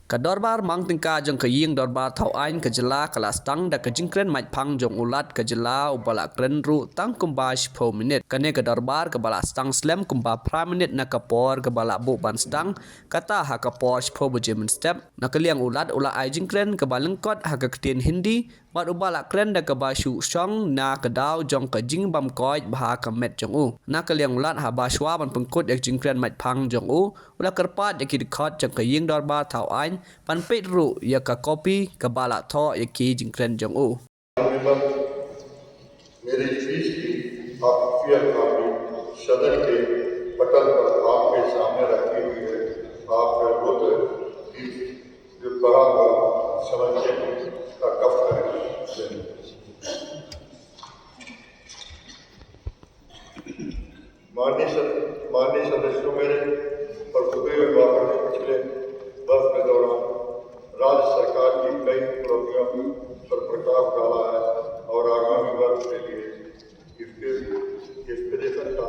Ka dorbar mang tingka jong ka ying dorbar thau ain ka jela kala stang da ka jingkren maj phang jong ulat ka jela ubala kren ru tang kumba 10 minit kane ka dorbar ka bala stang slam kumba 5 minit na ka por ka bala bu ban stang kata ha ka por 10 bujemen step na ka liang ulat ula ai jingkren ka balengkot ha ka ktin hindi wat ubala kren da ka ba shu song na ka daw jong ka jing bam koi bha ka met jong u na ka liang ulat ha ba shwa ban pengkut ek jingkren maj phang jong u ula kerpat ya ki khot jong ka ying dorbar thau ain pan pet ru ya ka kopi ka bala tho ya ki jingkren jong u मेरी speech की official copy सदन के पटल पर आपके सामने रखी हुई है। आप बहुत जो पढ़ा हुआ समझने का कफ करें। माननीय सदस्यों, मेरे प्रस्तुति विभाग ने पिछले वर्ष के दौरान राज्य सरकार की कई उपलब्धियों पर प्रकाश डाला है और आगामी वर्ष के लिए इसके प्रदर्शन का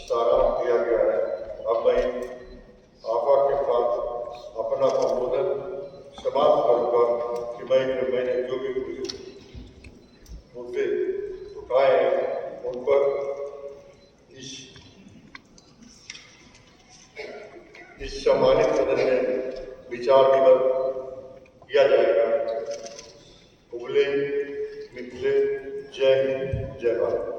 सारांश दिया गया है। अब मैं आफा के साथ अपना संबोधन समाप्त करूँगा कि मैंने जो भी मुद्दे उठाए हैं उन पर इस सम्मानित सदन में विचार विमर्श किया जाएगा। उगले निकले। जय हिंद, जय भारत।